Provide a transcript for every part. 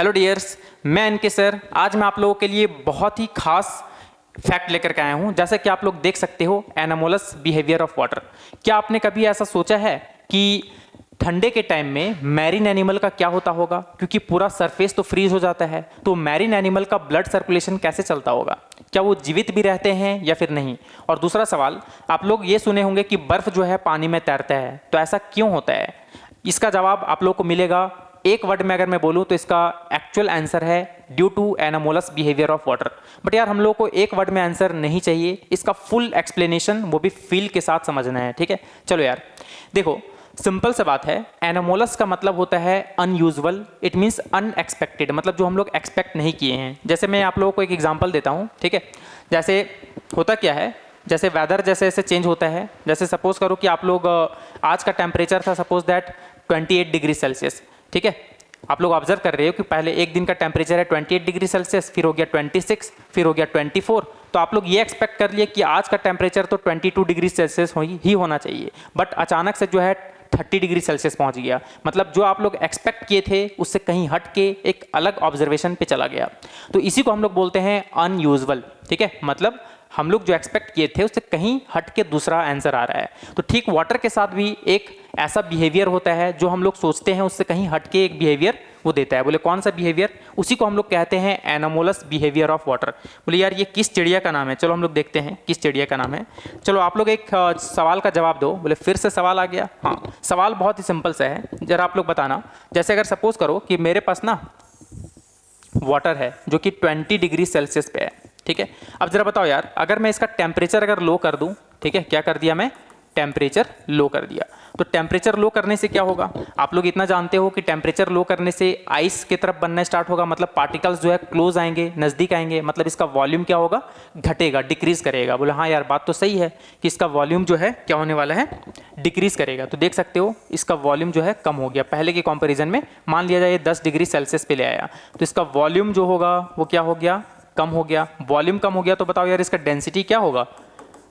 Hello dears, मैं इनके sir. आज मैं आप लोगों के लिए बहुत ही खास फैक्ट लेकर के आया हूं। जैसे कि आप लोग देख सकते हो, एनामोलस बिहेवियर ऑफ वाटर। क्या आपने कभी ऐसा सोचा है कि ठंडे के टाइम में मैरीन एनिमल का क्या होता होगा? क्योंकि पूरा सरफेस तो फ्रीज हो जाता है, तो मैरीन एनिमल का ब्लड सर्कुलेशन कैसे चलता होगा? क्या वो जीवित भी रहते हैं या फिर नहीं? और दूसरा सवाल, आप लोग ये सुने होंगे कि बर्फ जो है पानी में तैरता है, तो ऐसा क्यों होता है? इसका जवाब आप लोग को मिलेगा एक वर्ड में। अगर मैं बोलूं तो इसका एक्चुअल आंसर है due to anomalous behaviour of water. But यार, हम लोग को एक वर्ड में आंसर नहीं चाहिए, इसका फुल एक्सप्लेनेशन वो भी फील के साथ समझना है। ठीक है, चलो यार देखो, सिंपल सा बात है। एनामोलस का मतलब होता है अनयूजुअल, इट मीन्स अनएक्सपेक्टेड, मतलब जो हम लोग एक्सपेक्ट नहीं किए हैं। जैसे मैं आप लोगों को एक एग्जांपल देता हूं। ठीक है, जैसे होता क्या है, जैसे वेदर जैसे जैसे चेंज होता है, जैसे सपोज करो कि आप लोग आज का टेम्परेचर था सपोज दैट 28 डिग्री सेल्सियस। ठीक है, आप लोग ऑब्जर्व कर रहे हो कि पहले एक दिन का टेम्परेचर है 28 डिग्री सेल्सियस, फिर हो गया 26, फिर हो गया 24। तो आप लोग ये एक्सपेक्ट कर लिए कि आज का टेम्परेचर तो 22 डिग्री सेल्सियस ही होना चाहिए, बट अचानक से जो है 30 डिग्री सेल्सियस पहुंच गया। मतलब जो आप लोग एक्सपेक्ट किए थे उससे कहीं हट के एक अलग ऑब्जर्वेशन पे चला गया। तो इसी को हम लोग बोलते हैं अनयूजुअल। ठीक है, मतलब हम लोग जो एक्सपेक्ट किए थे उससे कहीं हट के दूसरा आंसर आ रहा है। तो ठीक वाटर के साथ भी एक ऐसा बिहेवियर होता है जो हम लोग सोचते हैं उससे कहीं हट के एक बिहेवियर वो देता है। बोले कौन सा बिहेवियर? उसी को हम लोग कहते हैं एनामोलस बिहेवियर ऑफ वाटर। बोले यार ये किस चिड़िया का नाम है? चलो हम लोग देखते हैं किस चिड़िया का नाम है। चलो आप लोग एक सवाल का जवाब दो। बोले फिर से सवाल आ गया? हाँ, सवाल बहुत ही सिंपल सा है, जरा आप लोग बताना। जैसे अगर सपोज करो कि मेरे पास ना वाटर है जो कि 20 डिग्री सेल्सियस पे है। ठीक है, अब जरा बताओ यार, अगर मैं इसका टेम्परेचर अगर लो कर दूं, ठीक है, क्या कर दिया मैं? टेम्परेचर लो कर दिया। तो टेम्परेचर लो करने से क्या होगा? आप लोग इतना जानते हो कि टेम्परेचर लो करने से आइस की तरफ बनना स्टार्ट होगा, मतलब पार्टिकल्स जो है क्लोज आएंगे, नजदीक आएंगे, मतलब इसका वॉल्यूम क्या होगा? घटेगा, डिक्रीज करेगा। बोले हाँ यार, बात तो सही है कि इसका वॉल्यूम जो है क्या होने वाला है? डिक्रीज करेगा। तो देख सकते हो इसका वॉल्यूम जो है कम हो गया पहले के कंपेरिजन में। मान लिया जाए 10 डिग्री सेल्सियस पे ले आया, तो इसका वॉल्यूम जो होगा वो क्या हो गया? कम हो गया। वॉल्यूम कम हो गया तो बताओ यार इसका डेंसिटी क्या होगा?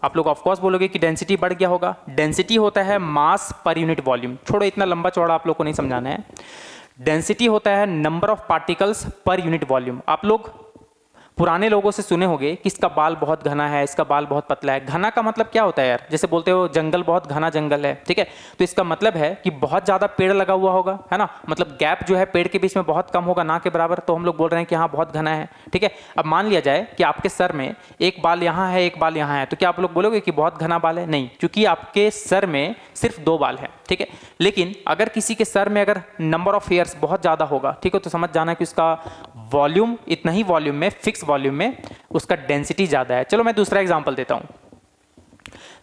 आप लोग ऑफ कोर्स बोलोगे कि डेंसिटी बढ़ गया होगा। डेंसिटी होता है मास पर यूनिट वॉल्यूम। छोड़ो, इतना लंबा चौड़ा आप लोग को नहीं समझाना है। डेंसिटी होता है number of particles per unit volume. आप लोग पुराने लोगों से सुने होंगे कि इसका बाल बहुत घना है, इसका बाल बहुत पतला है। घना का मतलब क्या होता है यार? जैसे बोलते हो जंगल बहुत घना जंगल है। ठीक है, तो इसका मतलब है कि बहुत ज़्यादा पेड़ लगा हुआ होगा, है ना? मतलब गैप जो है पेड़ के बीच में बहुत कम होगा, ना के बराबर। तो हम लोग बोल रहे हैं कि हाँ बहुत घना है। ठीक है, अब मान लिया जाए कि आपके सर में एक बाल यहाँ है, एक बाल यहाँ है, तो क्या आप लोग बोलोगे कि बहुत घना बाल है? नहीं, क्योंकि आपके सर में सिर्फ 2 बाल है। ठीक है, लेकिन अगर किसी के सर में अगर नंबर ऑफ हेयर्स बहुत ज़्यादा होगा, ठीक है, तो समझ जाना कि उसका वॉल्यूम, इतना ही वॉल्यूम में, फिक्स वॉल्यूम में उसका डेंसिटी ज़्यादा है। चलो मैं दूसरा एग्जांपल देता हूं।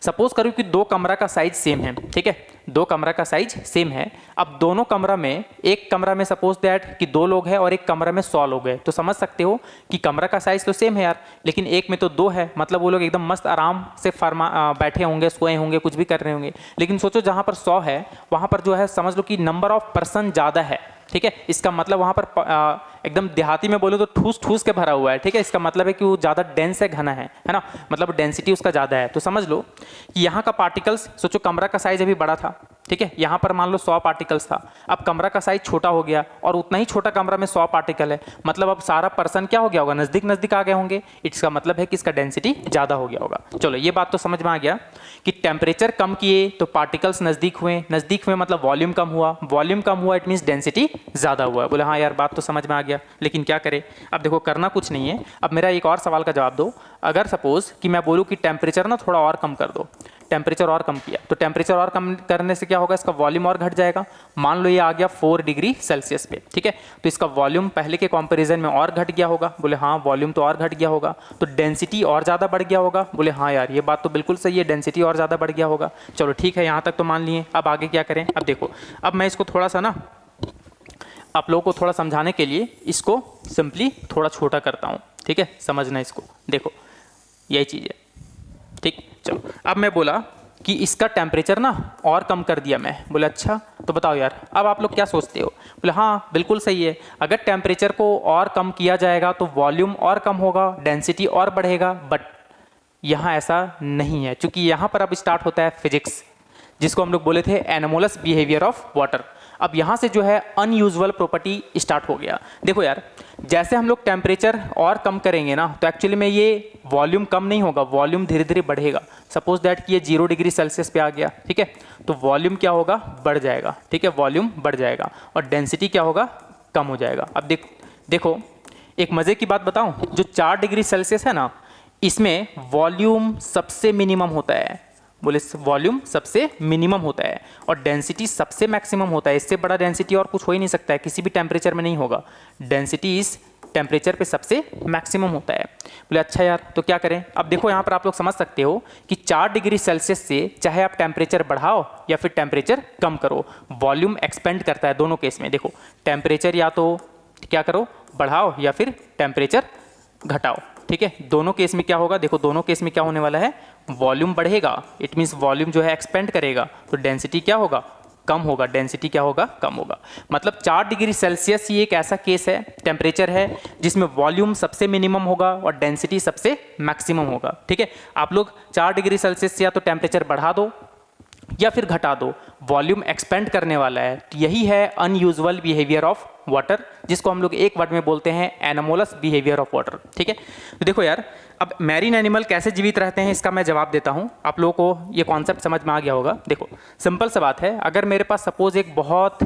सपोज करूं कि 2 कमरा का साइज सेम है। ठीक है, 2 कमरा का साइज सेम है। अब दोनों कमरा में, एक कमरा में सपोज दैट कि 2 लोग हैं और एक कमरा में 100 लोग हैं, तो समझ सकते हो कि कमरा का साइज तो सेम है यार, लेकिन एक में तो 2 है, मतलब वो लोग एकदम मस्त आराम से बैठे होंगे, सोए होंगे, कुछ भी कर रहे होंगे। लेकिन सोचो जहां पर 100 है वहां पर जो है समझ लो कि नंबर ऑफ पर्सन ज़्यादा है। ठीक है, इसका मतलब वहां पर एकदम देहाती में बोलो तो ठूस ठूस के भरा हुआ है। ठीक है, इसका मतलब है कि वो ज़्यादा डेंस है, घना है ना? मतलब डेंसिटी उसका ज़्यादा है। तो समझ लो कि यहाँ का पार्टिकल्स, सोचो कमरा का साइज अभी बड़ा था, ठीक है, यहाँ पर मान लो 100 पार्टिकल्स था। अब कमरा का साइज छोटा हो गया और उतना ही छोटा कमरा में 100 पार्टिकल है, मतलब अब सारा पर्सन क्या हो गया होगा? नज़दीक नज़दीक आ गए होंगे। इसका मतलब है कि इसका डेंसिटी ज़्यादा हो गया होगा। चलो ये बात तो समझ में आ गया कि टेम्परेचर कम किए तो पार्टिकल्स नज़दीक हुए, नज़दीक हुए मतलब वॉल्यूम कम हुआ, वॉल्यूम कम हुआ इट मीन्स डेंसिटी ज़्यादा हुआ। बोले हाँ यार, बात तो समझ में आ गया, लेकिन क्या करें? अब देखो, करना कुछ नहीं है। अब मेरा एक और सवाल का जवाब दो। अगर सपोज कि मैं बोलूँ कि टेम्परेचर ना थोड़ा और कम कर दो, टेम्परेचर और कम किया, तो टेम्परेचर और कम करने से क्या होगा? इसका वॉल्यूम और घट जाएगा। मान लो ये आ गया 4 डिग्री सेल्सियस पे। ठीक है, तो इसका वॉल्यूम पहले के कंपैरिजन में और घट गया होगा। बोले हाँ, वॉल्यूम तो और घट गया होगा, तो डेंसिटी और ज़्यादा बढ़ गया होगा। बोले हाँ यार, ये बात तो बिल्कुल सही है, डेंसिटी और ज़्यादा बढ़ गया होगा। चलो ठीक है, यहाँ तक तो मान लिए। अब आगे क्या करें? अब देखो, अब मैं इसको थोड़ा सा ना आप लोगों को थोड़ा समझाने के लिए इसको सिंपली थोड़ा छोटा करता हूँ। ठीक है, समझना इसको। देखो यही चीज़ है। ठीक, चलो अब मैं बोला कि इसका टेम्परेचर ना और कम कर दिया मैं। बोले अच्छा, तो बताओ यार अब आप लोग क्या सोचते हो? बोले हाँ बिल्कुल सही है, अगर टेम्परेचर को और कम किया जाएगा तो वॉल्यूम और कम होगा, डेंसिटी और बढ़ेगा। बट यहाँ ऐसा नहीं है, क्योंकि यहाँ पर अब स्टार्ट होता है फिजिक्स, जिसको हम लोग बोले थे एनामोलस बिहेवियर ऑफ वाटर। अब यहाँ से जो है अनयूजुअल प्रॉपर्टी स्टार्ट हो गया। देखो यार, जैसे हम लोग टेम्परेचर और कम करेंगे ना, तो एक्चुअली में ये वॉल्यूम कम नहीं होगा, वॉल्यूम धीरे धीरे बढ़ेगा। सपोज दैट कि ये 0 डिग्री सेल्सियस पे आ गया, ठीक है, तो वॉल्यूम क्या होगा, बढ़ जाएगा, ठीक है, वॉल्यूम बढ़ जाएगा और डेंसिटी क्या होगा, कम हो जाएगा। अब देखो एक मज़े की बात बताऊं, जो 4 डिग्री सेल्सियस है ना, इसमें वॉल्यूम सबसे मिनिमम होता है, बोले वॉल्यूम सबसे मिनिमम होता है और डेंसिटी सबसे मैक्सिमम होता है। इससे बड़ा डेंसिटी और कुछ हो ही नहीं सकता है, किसी भी टेम्परेचर में नहीं होगा। डेंसिटी इस टेम्परेचर पे सबसे मैक्सिमम होता है। बोले अच्छा यार, तो क्या करें? अब देखो यहाँ पर आप लोग समझ सकते हो कि 4 डिग्री सेल्सियस से चाहे आप टेम्परेचर बढ़ाओ या फिर टेम्परेचर कम करो, वॉल्यूम एक्सपेंड करता है दोनों केस में। देखो टेम्परेचर या तो क्या करो, बढ़ाओ या फिर टेम्परेचर घटाओ, ठीक है। दोनों केस में क्या होगा, देखो दोनों केस में क्या होने वाला है, वॉल्यूम बढ़ेगा, इट मीन्स वॉल्यूम जो है एक्सपेंड करेगा, तो डेंसिटी क्या होगा, कम होगा, डेंसिटी क्या होगा, कम होगा। मतलब 4 डिग्री सेल्सियस ये एक ऐसा केस है, टेम्परेचर है, जिसमें वॉल्यूम सबसे मिनिमम होगा और डेंसिटी सबसे मैक्सिमम होगा, ठीक है। आप लोग 4 डिग्री सेल्सियस से या तो टेम्परेचर बढ़ा दो या फिर घटा दो, वॉल्यूम एक्सपेंड करने वाला है। तो यही है अनयूजुअल बिहेवियर ऑफ वाटर, जिसको हम लोग एक वर्ड में बोलते हैं एनोमोलस बिहेवियर ऑफ वाटर, ठीक है। तो देखो यार, अब मैरीन एनिमल कैसे जीवित रहते हैं इसका मैं जवाब देता हूं। आप लोगों को ये कॉन्सेप्ट समझ में आ गया होगा। देखो सिंपल सा बात है, अगर मेरे पास सपोज एक बहुत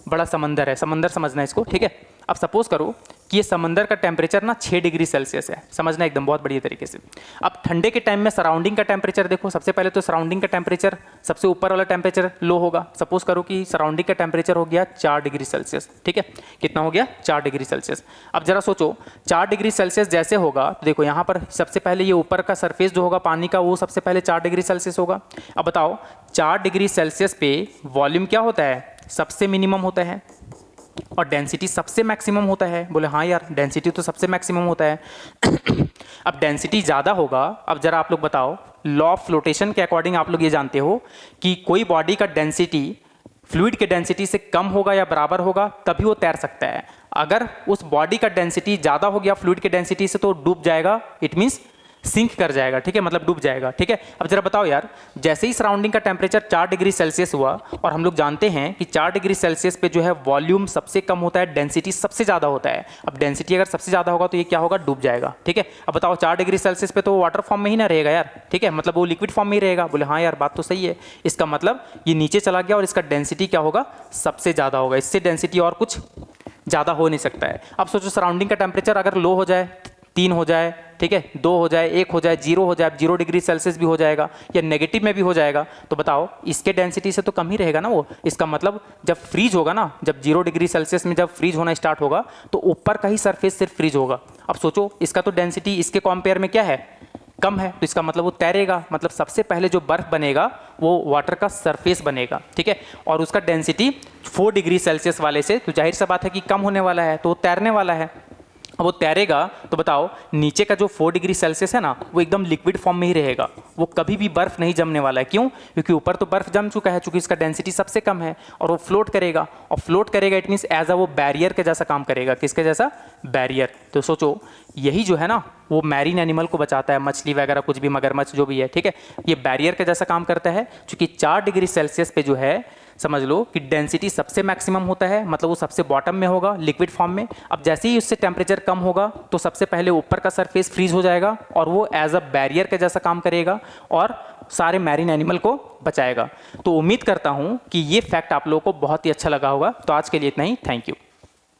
बड़ा समंदर है, समंदर समझना इसको, ठीक है। अब सपोज करो कि ये समंदर का टेम्परेचर ना 6 डिग्री सेल्सियस है, समझना एकदम बहुत बढ़िया तरीके से। अब ठंडे के टाइम में सराउंडिंग का टेम्परेचर देखो, सबसे पहले तो सराउंडिंग का टेम्परेचर, सबसे ऊपर वाला टेम्परेचर लो होगा। सपोज करो कि सराउंडिंग का टेम्परेचर हो गया 4 डिग्री सेल्सियस, ठीक है। कितना हो गया, 4 डिग्री सेल्सियस। अब जरा सोचो 4 डिग्री सेल्सियस जैसे होगा, तो देखो यहाँ पर सबसे पहले ये ऊपर का सरफेस जो होगा पानी का, वो सबसे पहले 4 डिग्री सेल्सियस होगा। अब बताओ 4 डिग्री सेल्सियस पे वॉल्यूम क्या होता है, सबसे मिनिमम होता है और डेंसिटी सबसे मैक्सिमम होता है। बोले हाँ यार, डेंसिटी तो सबसे मैक्सिमम होता है। अब डेंसिटी ज़्यादा होगा, अब जरा आप लोग बताओ, लॉ ऑफ फ्लोटेशन के अकॉर्डिंग आप लोग ये जानते हो कि कोई बॉडी का डेंसिटी फ्लूइड के डेंसिटी से कम होगा या बराबर होगा तभी वो तैर सकता है। अगर उस बॉडी का डेंसिटी ज़्यादा हो गया फ्लूइड के डेंसिटी से तो डूब जाएगा, इट मीन्स सिंक कर जाएगा, ठीक है, मतलब डूब जाएगा, ठीक है। अब जरा बताओ यार, जैसे ही सराउंडिंग का टेम्परेचर 4 डिग्री सेल्सियस हुआ, और हम लोग जानते हैं कि 4 डिग्री सेल्सियस पे जो है वॉल्यूम सबसे कम होता है, डेंसिटी सबसे ज़्यादा होता है। अब डेंसिटी अगर सबसे ज़्यादा होगा तो ये क्या होगा, डूब जाएगा, ठीक है। अब बताओ 4 डिग्री सेल्सियस पे तो वाटर फॉर्म में ही ना रहेगा यार, ठीक है, मतलब वो लिक्विड फॉर्म में ही रहेगा। बोले हाँ यार, बात तो सही है। इसका मतलब ये नीचे चला गया और इसका डेंसिटी क्या होगा, सबसे ज़्यादा होगा। इससे डेंसिटी और कुछ ज़्यादा हो नहीं सकता है। अब सोचो सराउंडिंग का टेम्परेचर अगर लो हो जाए, 3 हो जाए, ठीक है, 2 हो जाए, 1 हो जाए, 0 हो जाए, 0 डिग्री सेल्सियस भी हो जाएगा या नेगेटिव में भी हो जाएगा, तो बताओ इसके डेंसिटी से तो कम ही रहेगा ना वो। इसका मतलब जब फ्रीज होगा ना, जब 0 डिग्री सेल्सियस में जब फ्रीज होना स्टार्ट होगा तो ऊपर का ही सरफेस सिर्फ फ्रीज होगा। अब सोचो इसका तो डेंसिटी इसके कंपेयर में क्या है, कम है, तो इसका मतलब वो तैरेगा। मतलब सबसे पहले जो बर्फ बनेगा वो वाटर का सरफेस बनेगा, ठीक है, और उसका डेंसिटी 4 डिग्री सेल्सियस वाले से तो जाहिर सा बात है कि कम होने वाला है, तो वो तैरने वाला है। अब वो तैरेगा तो बताओ नीचे का जो 4 डिग्री सेल्सियस है ना, वो एकदम लिक्विड फॉर्म में ही रहेगा, वो कभी भी बर्फ नहीं जमने वाला है। क्यों? क्योंकि ऊपर तो बर्फ जम चुका है, चूंकि इसका डेंसिटी सबसे कम है, और वो फ्लोट करेगा, और फ्लोट करेगा इट मीन्स एज अ वो बैरियर के जैसा काम करेगा। किसके जैसा? बैरियर। तो सोचो यही जो है ना वो मैरीन एनिमल को बचाता है, मछली वगैरह कुछ भी, मगरमच्छ जो भी है, ठीक है, ये बैरियर के जैसा काम करता है। क्योंकि 4 डिग्री सेल्सियस पे जो है समझ लो कि डेंसिटी सबसे मैक्सिमम होता है, मतलब वो सबसे बॉटम में होगा लिक्विड फॉर्म में। अब जैसे ही उससे टेम्परेचर कम होगा तो सबसे पहले ऊपर का सरफेस फ्रीज हो जाएगा और वो एज अ बैरियर के जैसा काम करेगा और सारे मैरीन एनिमल को बचाएगा। तो उम्मीद करता हूँ कि ये फैक्ट आप लोगों को बहुत ही अच्छा लगा होगा। तो आज के लिए इतना ही, थैंक यू।